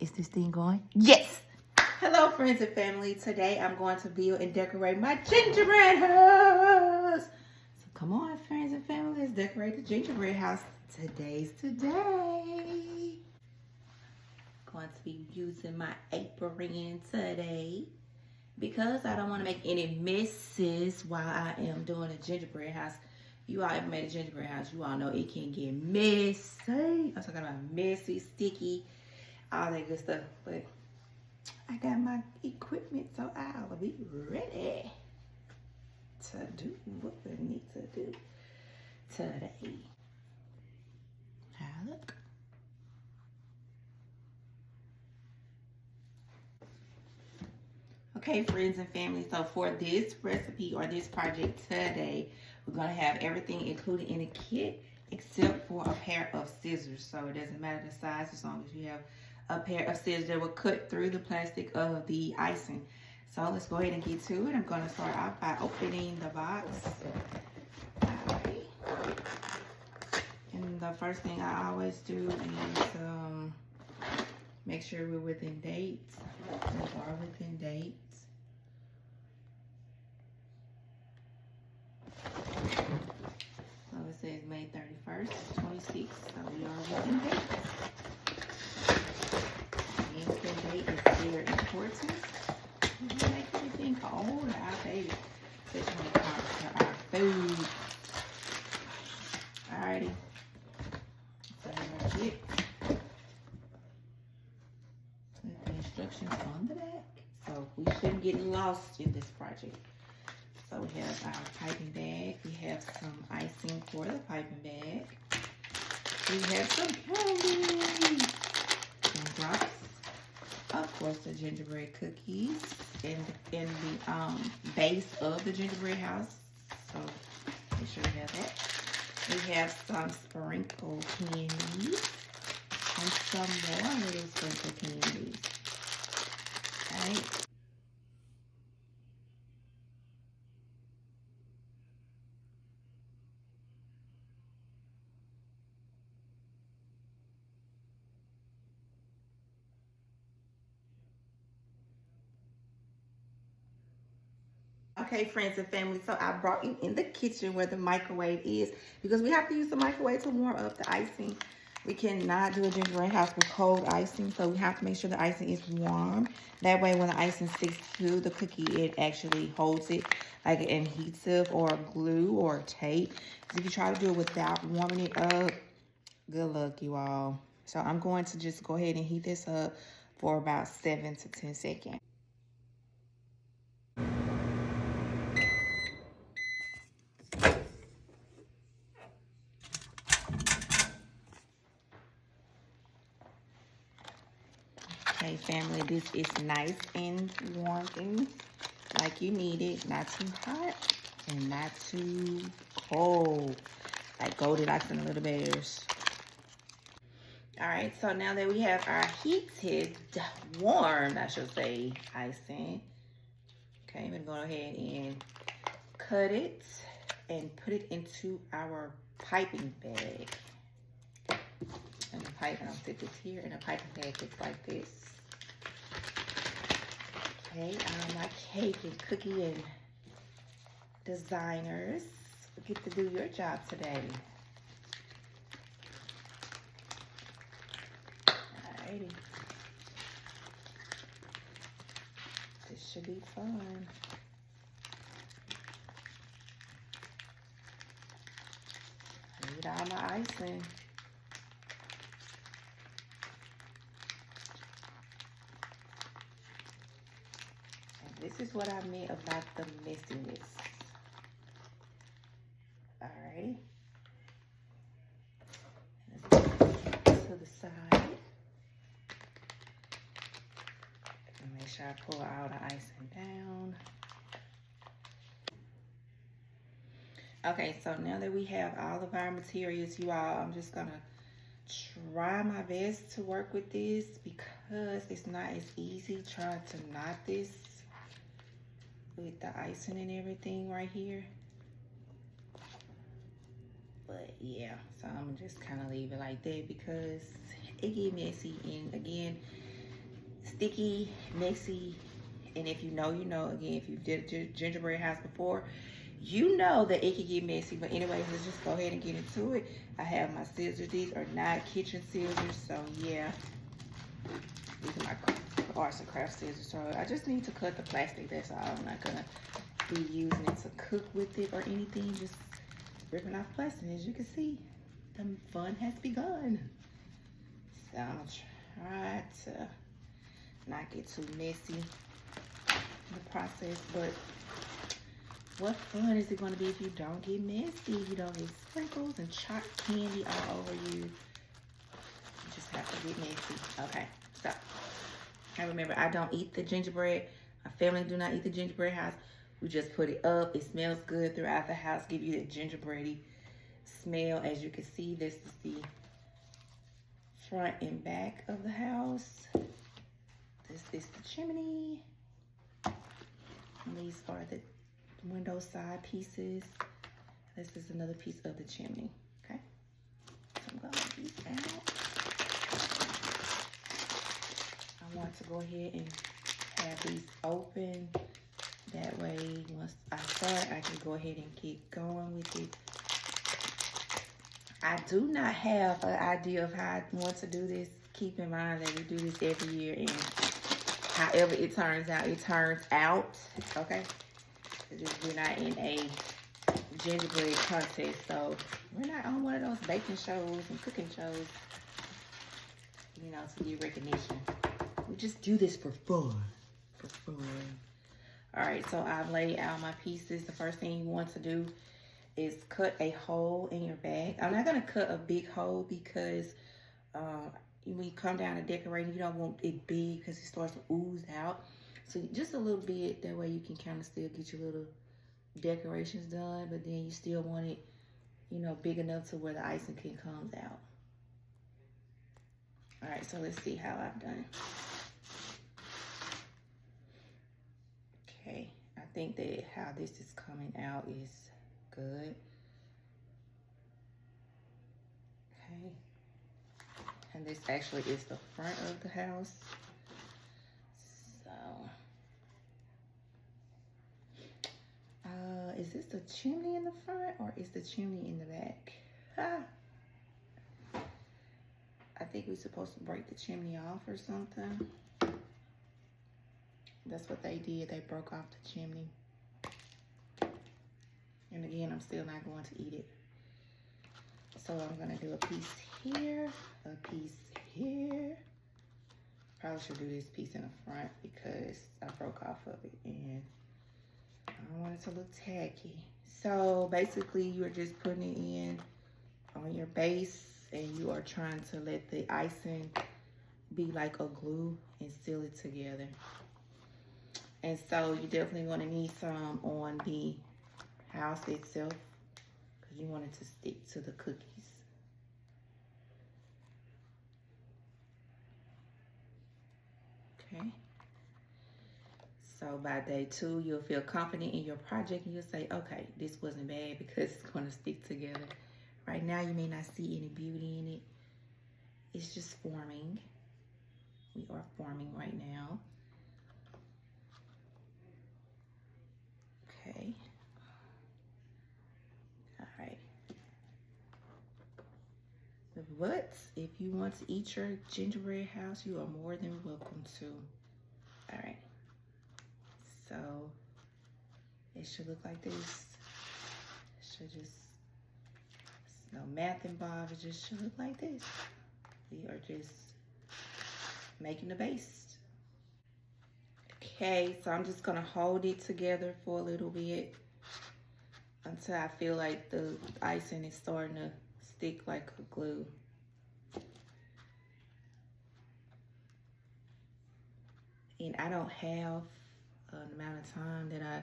Is this thing going? Yes! Hello, friends and family. Today I'm going to build and decorate my gingerbread house. So come on, friends and family, let's decorate the gingerbread house. Today's today. Going to be using my apron today because I don't want to make any messes while I am doing a gingerbread house. You all ever made a gingerbread house, you all know it can get messy. I'm talking about messy, sticky, all that good stuff. But I got my equipment, so I'll be ready to do what we need to do today. Now look. Okay, friends and family, so for this recipe or this project today, we're going to have everything included in a kit except for a pair of scissors. So it doesn't matter the size as long as you have a pair of scissors that will cut through the plastic of the icing. So let's go ahead and get to it. I'm going to start off by opening the box. Alright. And the first thing I always do is make sure we're within dates. We are within dates. So it says May 31st, 26. So we are within dates. The instant date is very important. We make everything cold, our baby. Especially when it comes to our food. Alrighty. So that's it. With the instructions on the back. So we shouldn't get lost in this project. So we have our piping bag. We have some icing for the piping bag. We have some candy. Some drops. Of course, the gingerbread cookies and the base of the gingerbread house. So make sure we have that. We have some sprinkle candies and some more little sprinkle candies. All right. Okay, friends and family, so I brought you in the kitchen where the microwave is because we have to use the microwave to warm up the icing. We cannot do a gingerbread house with cold icing, so we have to make sure the icing is warm. That way when the icing sticks to the cookie, it actually holds it like an adhesive or glue or tape. So if you try to do it without warming it up, good luck, you all. So I'm going to just go ahead and heat this up for about 7 to 10 seconds. Okay, family, this is nice and warm like you need it. Not too hot and not too cold. Like Goldilocks and the Little Bears. All right, so now that we have our heated, warm, I should say, icing. Okay, I'm gonna go ahead and cut it and put it into our piping bag. And the pipe, and I'll stick this here, and the piping bag looks like this. Okay, my cake and cookie and designers get to do your job today. Alrighty. This should be fun. I need all my icing. This is what I meant about the messiness. Alrighty. Let's put it to the side. And make sure I pull all the icing down. Okay, so now that we have all of our materials, you all, I'm just gonna try my best to work with this because it's not as easy trying to knot this with the icing and everything right here. But yeah, so I'm just kind of leave it like that because it get messy. And again, sticky, messy, and if you know, you know. Again, if you did a gingerbread house before, you know that it can get messy. But anyways, let's just go ahead and get into it. I have my scissors. These are not kitchen scissors, so yeah. These are my arts and crafts scissors. So I just need to cut the plastic. That's all. I'm not gonna be using it to cook with it or anything. Just ripping off plastic. As you can see, the fun has begun. So I'm gonna try to not get too messy in the process, but what fun is it going to be if you don't get messy? You don't get sprinkles and chopped candy all over you. You just have to get messy. Okay, so and remember, I don't eat the gingerbread. My family do not eat the gingerbread house. We just put it up. It smells good throughout the house. Give you that gingerbready smell. As you can see, this is the front and back of the house. This is the chimney. And these are the window side pieces. This is another piece of the chimney. Okay, so I'm gonna let these out. I want to go ahead and have these open. That way, once I start, I can go ahead and get going with it. I do not have an idea of how I want to do this. Keep in mind that we do this every year, and however it turns out, it turns out, okay? We're not in a gingerbread contest, so we're not on one of those baking shows and cooking shows, you know, to get recognition. We just do this for fun, All right, so I've laid out my pieces. The first thing you want to do is cut a hole in your bag. I'm not gonna cut a big hole because when you come down to decorating, you don't want it big because it starts to ooze out. So just a little bit, that way you can kind of still get your little decorations done, but then you still want it, you know, big enough to where the icing can come out. All right, so let's see how I've done it. Okay, I think that how this is coming out is good. Okay, and this actually is the front of the house. So, is this the chimney in the front or is the chimney in the back? I think we're supposed to break the chimney off or something. That's what they did. They broke off the chimney. And again, I'm still not going to eat it. So I'm gonna do a piece here, a piece here. Probably should do this piece in the front because I broke off of it and I don't want it to look tacky. So basically you're just putting it in on your base and you are trying to let the icing be like a glue and seal it together. And so you're definitely gonna need some on the house itself because you want it to stick to the cookies. Okay. So by day 2, you'll feel confident in your project and you'll say, okay, this wasn't bad because it's gonna stick together. Right now, you may not see any beauty in it. It's just forming. We are forming right now. Okay. All right. But if you want to eat your gingerbread house, you are more than welcome to. All right. So it should look like this. It should just, no math involved. It just should look like this. We are just making the base. Okay, so I'm just gonna hold it together for a little bit until I feel like the icing is starting to stick like a glue. And I don't have an amount of time that I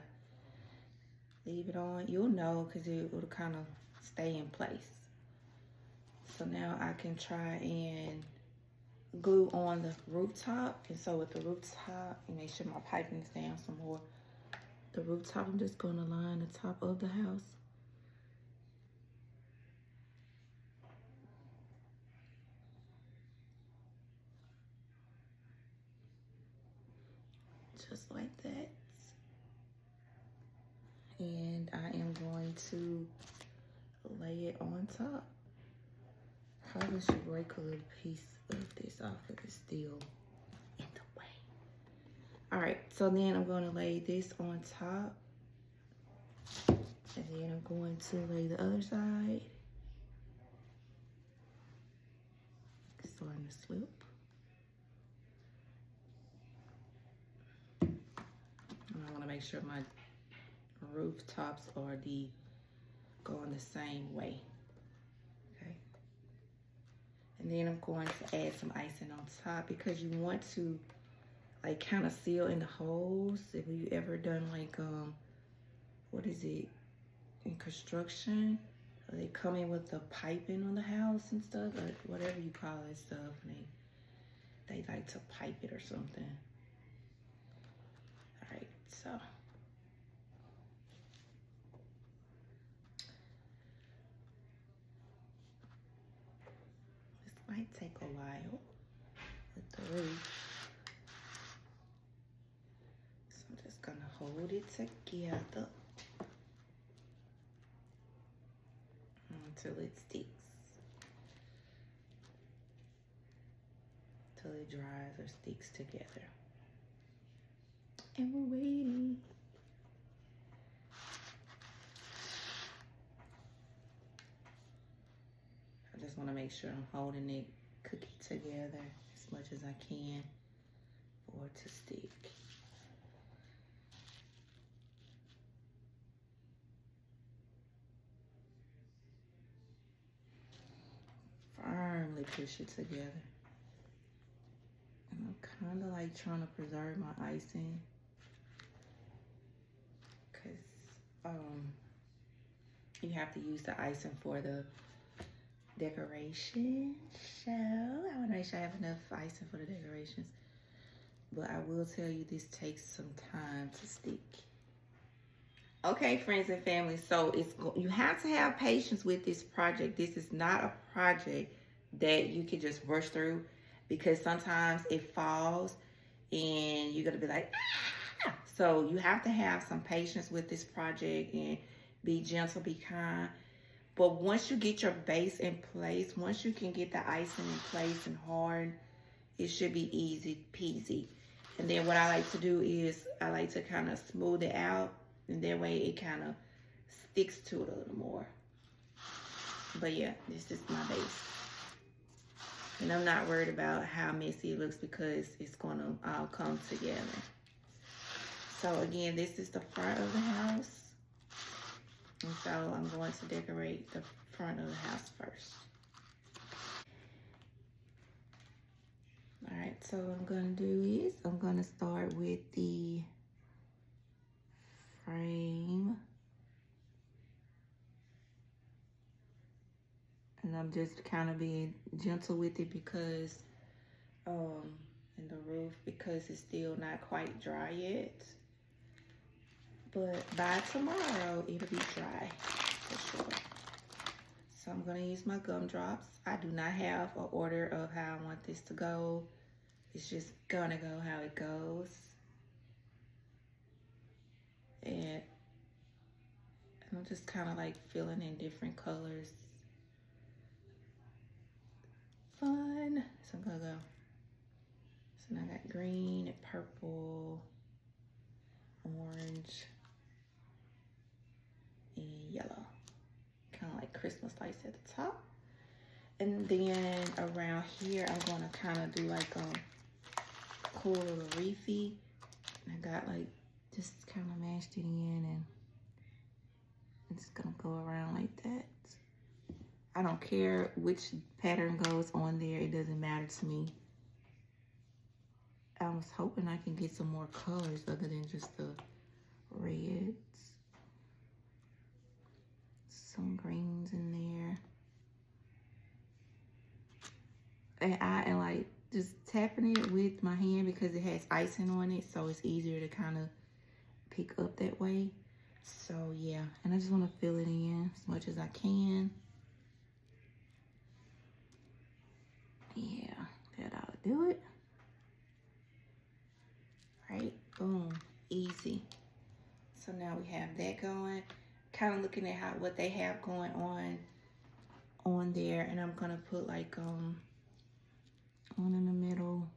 leave it on. You'll know because it will kind of stay in place. So now I can try and glue on the rooftop. And so with the rooftop, and make sure my piping is down some more. The rooftop, I'm just gonna line the top of the house. just like that. And I am going to lay it on top. Probably should break a little piece of this off because it's still in the way. All right, so then I'm going to lay this on top. And then I'm going to lay the other side. It's starting to slip. And I want to make sure my rooftops are going the same way. Okay. And then I'm going to add some icing on top because you want to like kind of seal in the holes. If you ever done like what is it in construction? They come in with the piping on the house and stuff, or whatever you call that stuff. And they like to pipe it or something. All right, so. This might take a while with the roof. So I'm just gonna hold it together until it sticks. Till it dries or sticks together. And we're waiting. I just want to make sure I'm holding it cookie together as much as I can for it to stick. Firmly push it together. And I'm kind of like trying to preserve my icing because you have to use the icing for the decoration show. I want to make sure I have enough icing for the decorations. But I will tell you, this takes some time to stick. Okay, friends and family, so you have to have patience with this project. This is not a project that you can just rush through because sometimes it falls and you're gonna be like, ah! So you have to have some patience with this project and be gentle, be kind. But once you get your base in place, once you can get the icing in place and hard, it should be easy peasy. And then what I like to do is I like to kind of smooth it out, and that way it kind of sticks to it a little more. But yeah, this is my base. And I'm not worried about how messy it looks because it's gonna all come together. So again, this is the front of the house. And so I'm going to decorate the front of the house first. All right, so what I'm gonna do is I'm gonna start with the frame. And I'm just kind of being gentle with it because, and the roof, because it's still not quite dry yet. But by tomorrow, it'll be dry for sure. So I'm gonna use my gumdrops. I do not have an order of how I want this to go. It's just gonna go how it goes. And I'm just kind of like filling in different colors. Fun. So I'm gonna go. So now I got green and purple, orange, and yellow. Kind of like Christmas lights at the top. And then around here, I'm gonna kind of do like a cool little wreathy. And I got like, just kind of mashed it in, and I'm just gonna go around like that. I don't care which pattern goes on there. It doesn't matter to me. I was hoping I can get some more colors other than just the reds. Some greens in there. And I am like just tapping it with my hand because it has icing on it. So it's easier to kind of pick up that way. So yeah, and I just want to fill it in as much as I can. Yeah, that ought to do it. right? Boom, easy. So now we have that going. Kind of looking at what they have going on there, and I'm gonna put like one in the middle,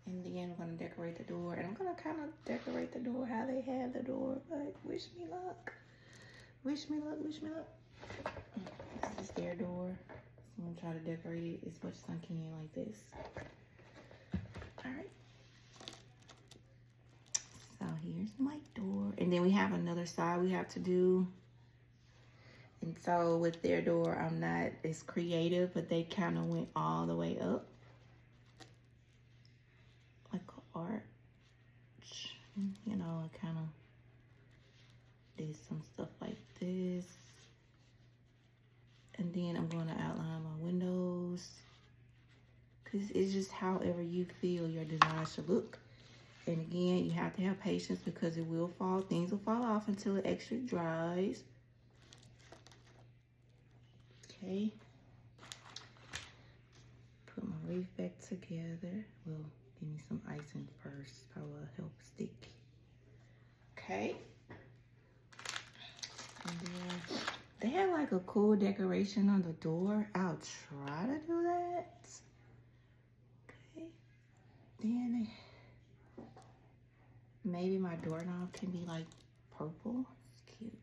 and then I'm gonna decorate the door, and I'm gonna kind of decorate the door how they have the door. But wish me luck. Wish me luck. Wish me luck. This is their door. So I'm gonna try to decorate it as much as I can like this. All right. So here's my door. And then we have another side we have to do. And so with their door, I'm not as creative, but they kind of went all the way up. Like an arch. You know, I kind of did some stuff like this. And then I'm going to outline my windows. Because it's just however you feel your design should look. And again, you have to have patience because it will fall. Things will fall off until it actually dries. Okay. Put my wreath back together. Well, give me some icing first. Probably will help stick. Okay. And then they have like a cool decoration on the door. I'll try to do that. Okay. Then maybe my doorknob can be like purple. It's cute.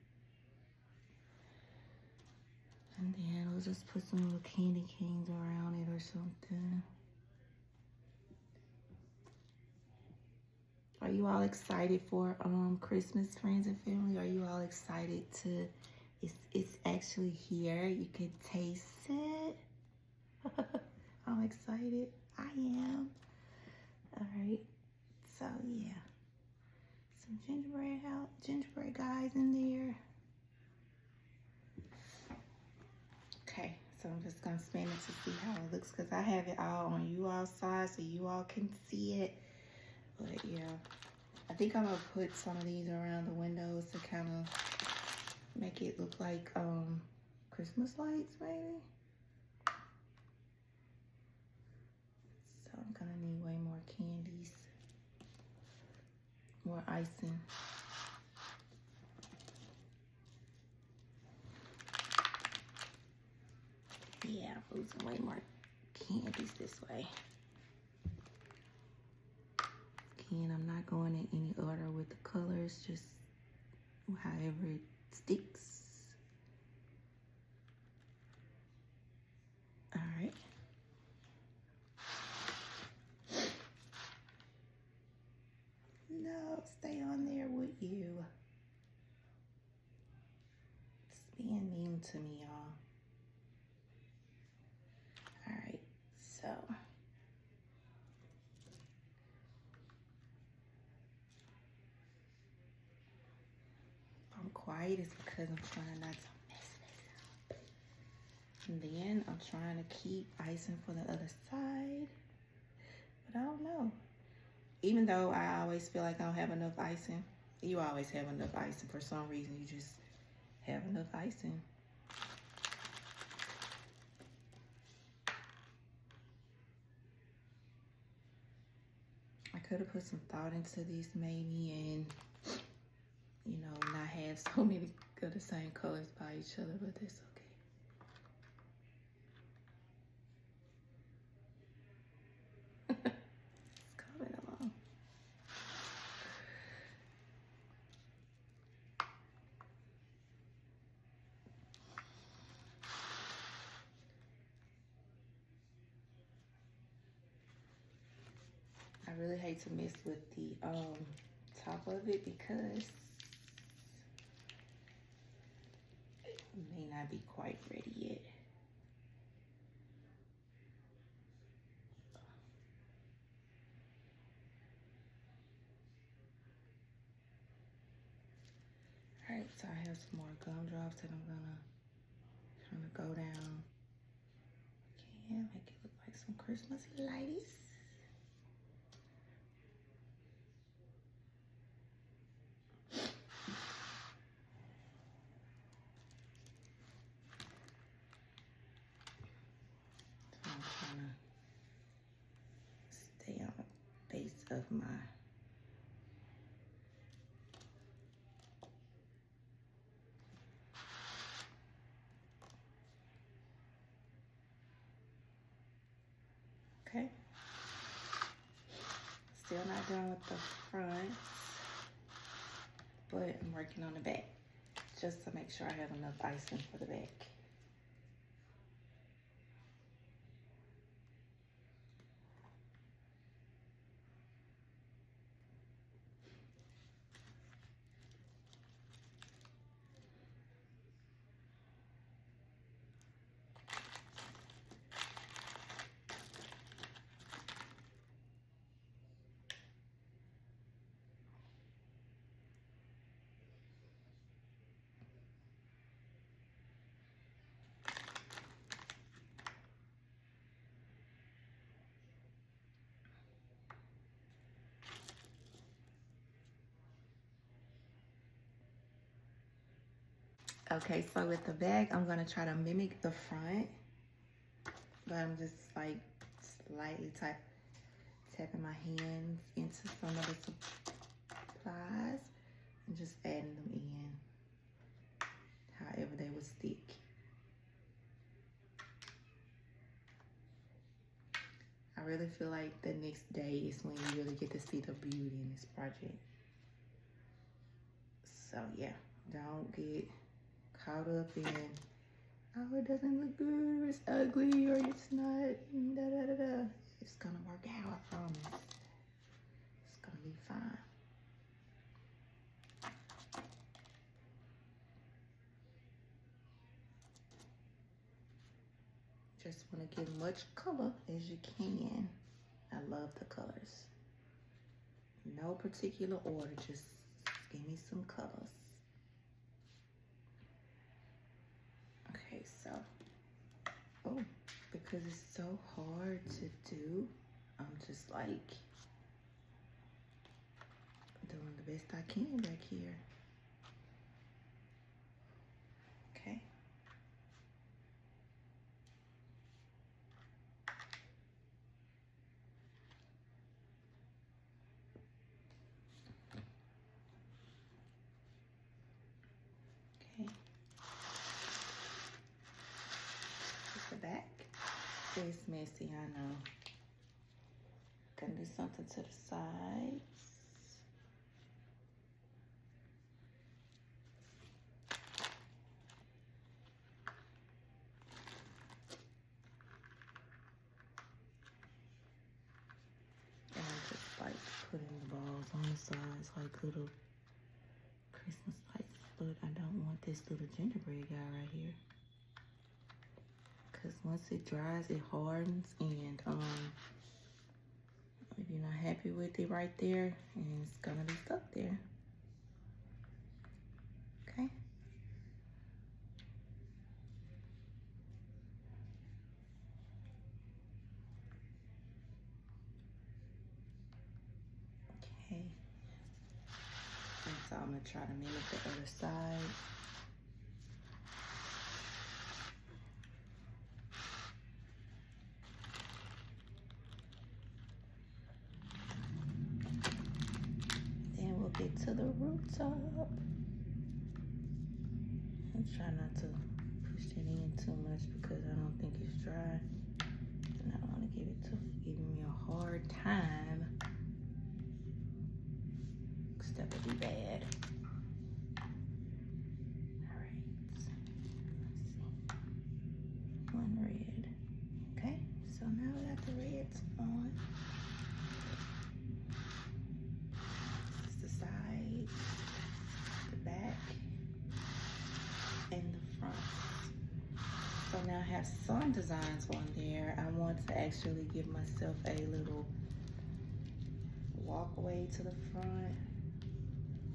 And then we'll just put some little candy canes around it or something. Are you all excited for Christmas, friends and family? Are you all excited to, it's actually here. You can taste it. I'm excited. I am. All right. So yeah. Some gingerbread guys in there. Okay, so I'm just gonna spin it to see how it looks because I have it all on you all side so you all can see it. But yeah, I think I'm gonna put some of these around the windows to kind of make it look like Christmas lights maybe. So I'm gonna need way more candies, more icing. Yeah, I'm losing way more candies this way. Again, I'm not going in any order with the colors, just however it sticks. All right. No, stay on there with you. It's being mean to me, y'all. All right, so. If I'm quiet, it's because I'm trying not to mess this up. And then I'm trying to keep icing for the other side. But I don't know. Even though I always feel like I don't have enough icing, you always have enough icing. For some reason, you just have enough icing. I could have put some thought into this maybe and, you know, not have so many of the same colors by each other, but that's okay. It's coming along. I really hate to mess with the top of it because it may not be quite ready yet. All right, so I have some more gumdrops that I'm gonna kind of go down. Okay, make it look like some Christmas lights. of my okay. Still not done with the front, but I'm working on the back just to make sure I have enough icing for the back. Okay, so with the back, I'm gonna try to mimic the front, but I'm just like slightly tapping my hands into some of the supplies and just adding them in however they would stick. I really feel like the next day is when you really get to see the beauty in this project. So yeah, don't get caught up in, oh, it doesn't look good, or it's ugly, or it's not, da da da da. It's gonna work out, I promise. It's gonna be fine. Just wanna give much color as you can. I love the colors. No particular order, just give me some colors. Okay, so, oh, because it's so hard to do, I'm just like doing the best I can back here. Okay. Okay. Just the back. It's messy, I know. Gonna do something to the sides. And I'm just like putting the balls on the sides like little Christmas lights, but I don't want this little gingerbread guy right here. Cause once it dries, it hardens, and if you're not happy with it right there, and it's gonna be stuck there. Okay. Okay. And so I'm gonna try to mimic the other side. Then we'll get to the rooftop. I'm trying not to push it in too much because I don't think it's dry. And I don't want to give it to giving me a hard time. Because that would be bad. Alright. Let's see. One red. Okay, so now we got the reds on. This is the side, the back, and the front. So now I have some designs on there. I want to actually give myself a little walkway to the front.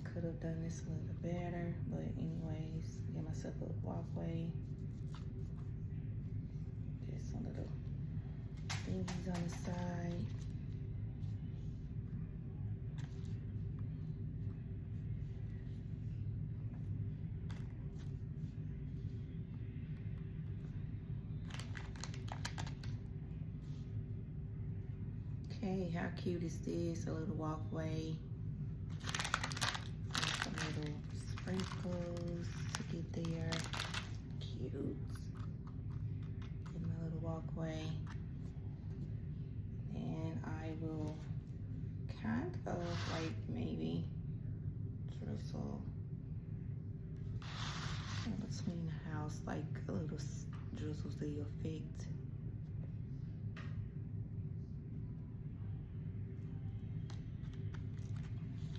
Could have done this a little better, but anyways, give myself a walkway. Just some little thingies on the side. Okay, how cute is this? A little walkway. Some little sprinkles to get there. Cute. In my little walkway. And I will kind of like maybe drizzle in between the house, like a little drizzle to the effect.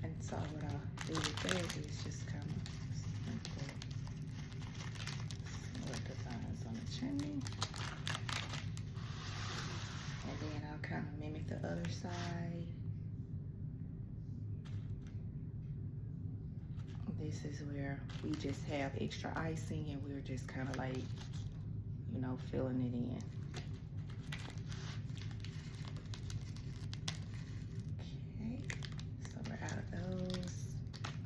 And so what I'll do with that is just kind of sprinkle some more designs on the chimney. And then I'll kind of mimic the other side. This is where we just have extra icing and we're just kind of like, you know, filling it in. Okay, so we're out of those.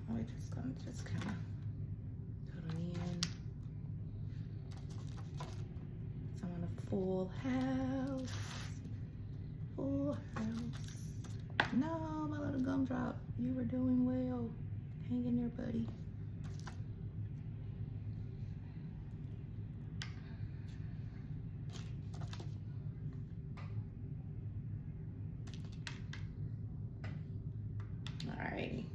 We're just gonna kind of put them in. So I want a full house. Full house. No, my little gumdrop, you were doing well. Hang in there, buddy. Alrighty.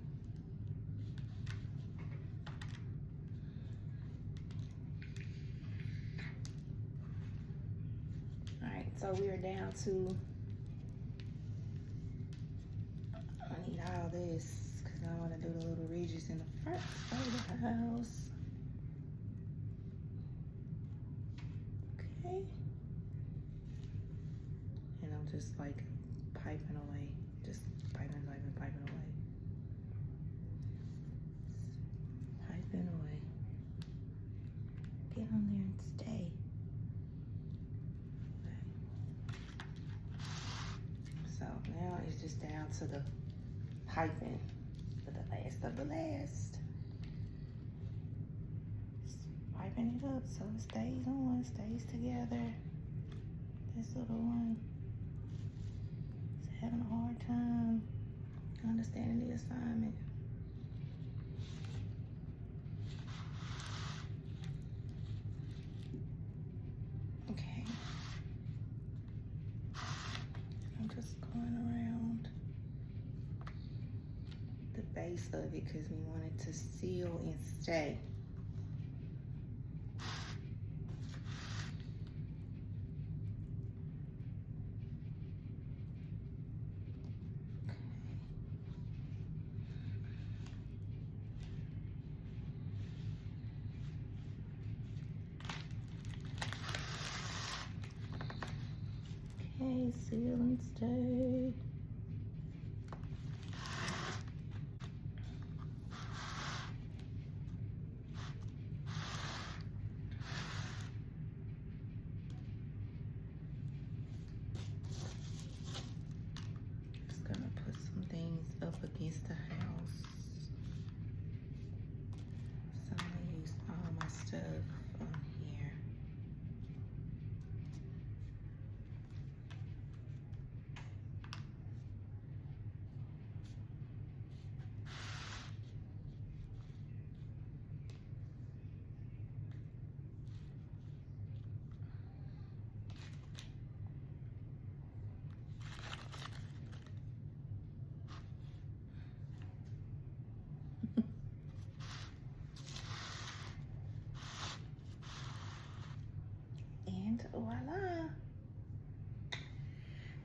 Alright, so we are down to, I need all this. I want to do the little ridges in the front of the house. Okay. And I'm just like piping away. Just piping away. Piping away. Get on there and stay. Okay. So now it's just down to the piping. The last of the last. Just piping it up so it stays on, stays together. This little one is having a hard time understanding the assignment. Okay. I'm just going around the base of it because we want it to seal and stay. Okay, seal and stay. Against the house. So I'm gonna use all my stuff on here. Voila.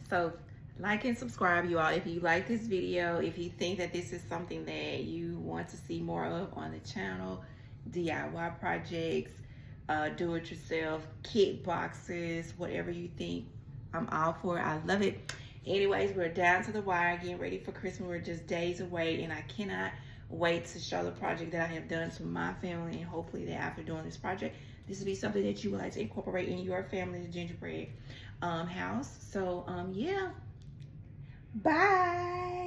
So like and subscribe, you all, if you like this video. If you think that this is something that you want to see more of on the channel, DIY projects, do it yourself, kit boxes, whatever you think, I'm all for it. I love it. Anyways, we're down to the wire, getting ready for Christmas. We're just days away, and I cannot wait to show the project that I have done to my family, and hopefully that after doing this project, this will be something that you would like to incorporate in your family's gingerbread house. So yeah, bye.